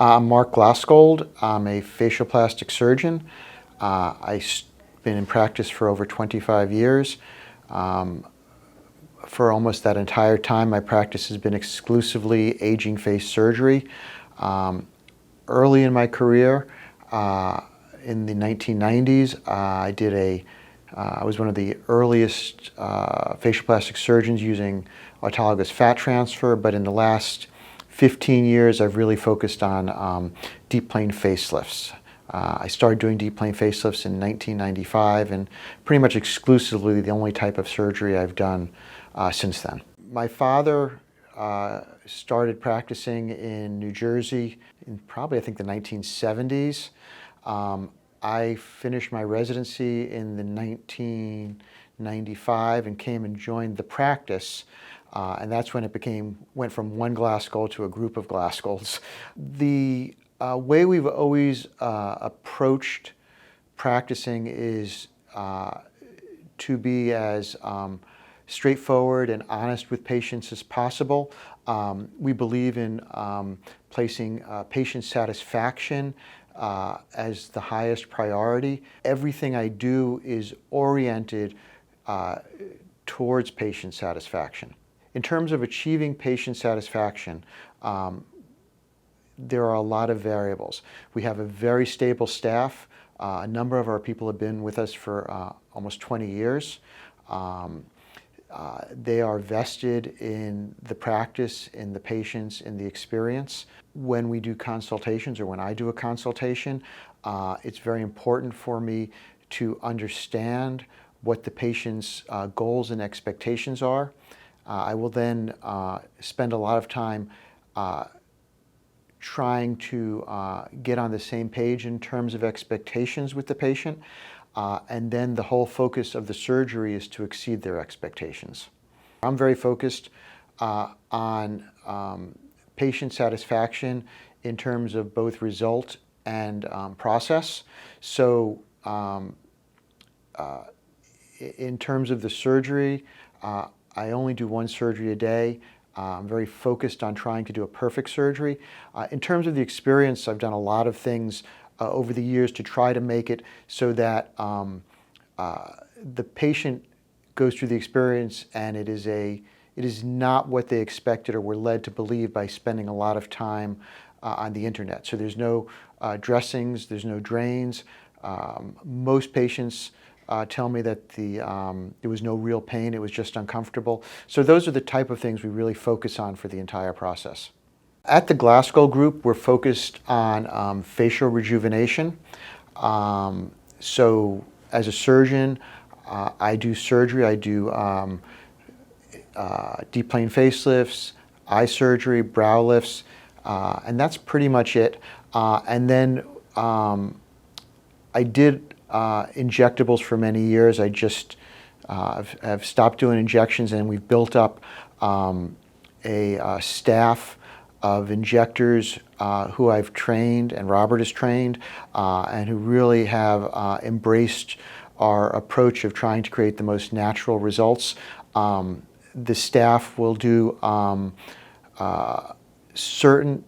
I'm Mark Glasgold. I'm a facial plastic surgeon. I've been in practice for over 25 years. For almost that entire time, my practice has been exclusively aging face surgery. Early in my career, in the 1990s, I was one of the earliest facial plastic surgeons using autologous fat transfer, but in the last 15 years, I've really focused on deep plane facelifts. I started doing deep plane facelifts in 1995, and pretty much exclusively the only type of surgery I've done since then. My father started practicing in New Jersey in probably, I think, the 1970s. I finished my residency in the 1995 and came and joined the practice. And that's when it went from one Glasgold to a group of Glasgolds. The way we've always approached practicing is to be as straightforward and honest with patients as possible. We believe in placing patient satisfaction as the highest priority. Everything I do is oriented towards patient satisfaction. In terms of achieving patient satisfaction, there are a lot of variables. We have a very stable staff. A number of our people have been with us for almost 20 years. They are vested in the practice, in the patients, in the experience. When we do consultations, or when I do a consultation, it's very important for me to understand what the patient's goals and expectations are. I will then spend a lot of time trying to get on the same page in terms of expectations with the patient, and then the whole focus of the surgery is to exceed their expectations. I'm very focused on patient satisfaction in terms of both result and process. So in terms of the surgery, I only do one surgery a day. I'm very focused on trying to do a perfect surgery. In terms of the experience, I've done a lot of things over the years to try to make it so that the patient goes through the experience and it is not what they expected or were led to believe by spending a lot of time on the internet. So there's no dressings, there's no drains. Most patients tell me that there was no real pain, it was just uncomfortable. So those are the type of things we really focus on for the entire process. At the Glasgold Group, we're focused on facial rejuvenation. So as a surgeon, I do surgery, I do deep plane facelifts, eye surgery, brow lifts, and that's pretty much it. And then I did injectables for many years. I just have stopped doing injections, and we've built up a staff of injectors who I've trained and Robert has trained, and who really have embraced our approach of trying to create the most natural results. The staff will do certain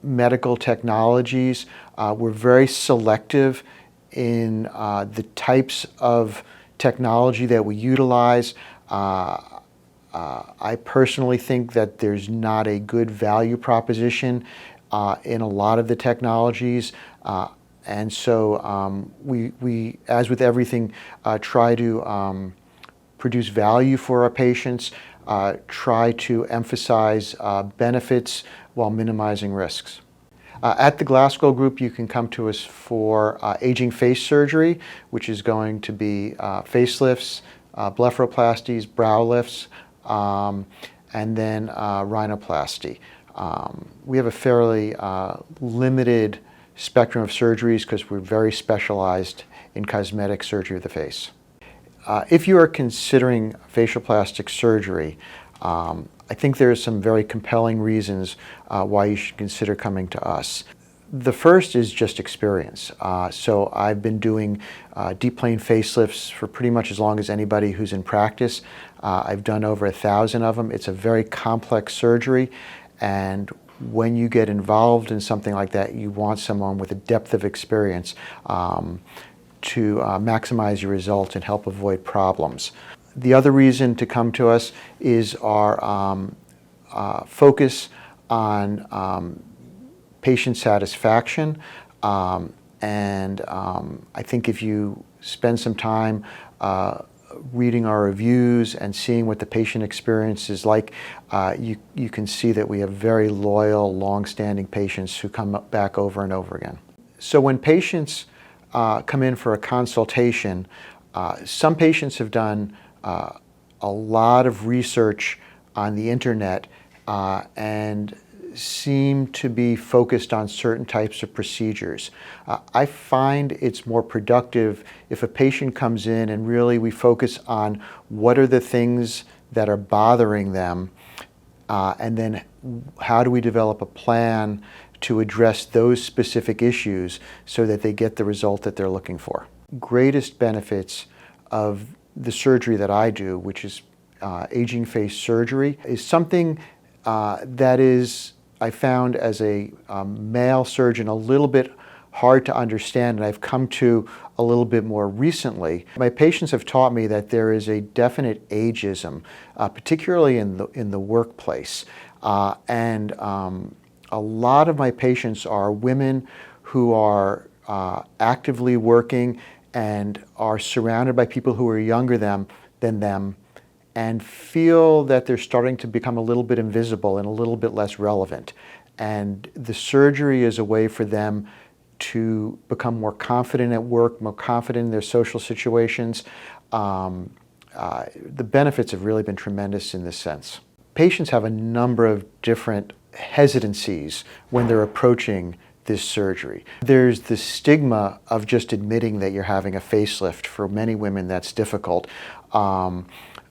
medical technologies. We're very selective in the types of technology that we utilize. I personally think that there's not a good value proposition in a lot of the technologies. And so we, as with everything, try to produce value for our patients, try to emphasize benefits while minimizing risks. At the Glasgold Group, you can come to us for aging face surgery, which is going to be facelifts, blepharoplasties, brow lifts, and then rhinoplasty. We have a fairly limited spectrum of surgeries because we're very specialized in cosmetic surgery of the face. If you are considering facial plastic surgery, I think there are some very compelling reasons why you should consider coming to us. The first is just experience. So I've been doing deep plane facelifts for pretty much as long as anybody who's in practice. I've done over 1,000 of them. It's a very complex surgery, and when you get involved in something like that, you want someone with a depth of experience to maximize your results and help avoid problems. The other reason to come to us is our focus on patient satisfaction. I think if you spend some time reading our reviews and seeing what the patient experience is like, you can see that we have very loyal, long-standing patients who come back over and over again. So when patients come in for a consultation, some patients have done a lot of research on the internet and seem to be focused on certain types of procedures. I find it's more productive if a patient comes in and really we focus on what are the things that are bothering them, and then how do we develop a plan to address those specific issues so that they get the result that they're looking for. Greatest benefits of the surgery that I do, which is aging face surgery, is something that is, I found as a male surgeon, a little bit hard to understand, and I've come to a little bit more recently. My patients have taught me that there is a definite ageism, particularly in the workplace. A lot of my patients are women who are actively working and are surrounded by people who are younger than them, and feel that they're starting to become a little bit invisible and a little bit less relevant. And the surgery is a way for them to become more confident at work, more confident in their social situations. The benefits have really been tremendous in this sense. Patients have a number of different hesitancies when they're approaching this surgery. There's the stigma of just admitting that you're having a facelift. For many women, that's difficult.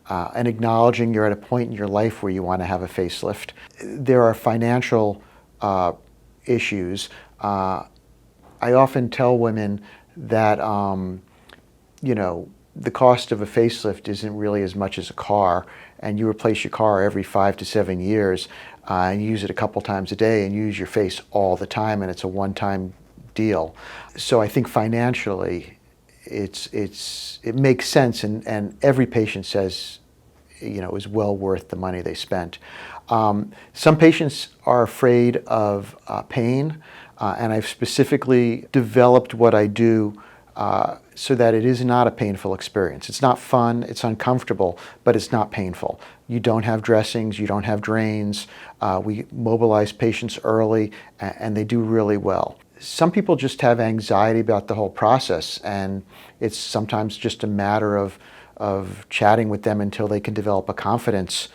And acknowledging you're at a point in your life where you want to have a facelift. There are financial issues. I often tell women that the cost of a facelift isn't really as much as a car, and you replace your car every 5 to 7 years, and you use it a couple times a day, and you use your face all the time, and it's a one-time deal. So I think financially, it makes sense, and every patient says, is well worth the money they spent. Some patients are afraid of pain, and I've specifically developed what I do so that it is not a painful experience. It's not fun, it's uncomfortable, but it's not painful. You don't have dressings, you don't have drains. We mobilize patients early, and they do really well. Some people just have anxiety about the whole process, and it's sometimes just a matter of chatting with them until they can develop a confidence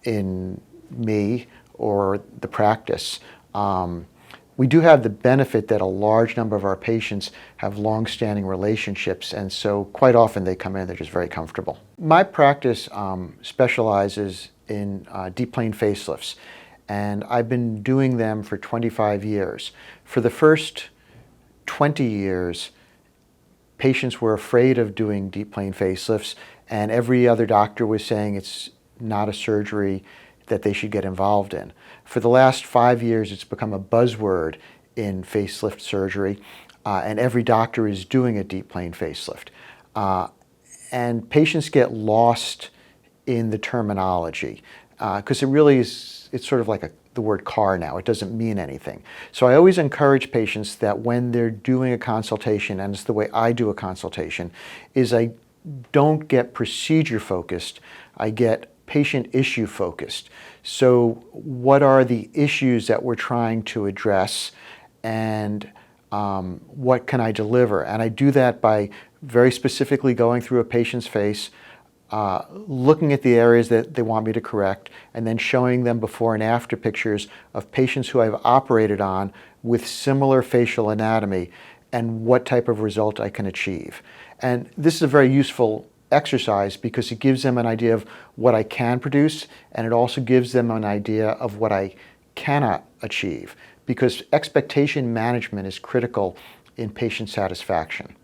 in me or the practice. We do have the benefit that a large number of our patients have long-standing relationships, and so quite often they come in, they're just very comfortable. My practice specializes in deep plane facelifts, and I've been doing them for 25 years. For the first 20 years, patients were afraid of doing deep plane facelifts, and every other doctor was saying it's not a surgery that they should get involved in. For the last 5 years, it's become a buzzword in facelift surgery, and every doctor is doing a deep plane facelift. And patients get lost in the terminology, because it's sort of like the word car now. It doesn't mean anything. So I always encourage patients that when they're doing a consultation, and it's the way I do a consultation, is I don't get procedure focused, I get patient issue focused. So what are the issues that we're trying to address, and what can I deliver? And I do that by very specifically going through a patient's face, looking at the areas that they want me to correct, and then showing them before and after pictures of patients who I've operated on with similar facial anatomy and what type of result I can achieve. And this is a very useful exercise because it gives them an idea of what I can produce, and it also gives them an idea of what I cannot achieve, because expectation management is critical in patient satisfaction.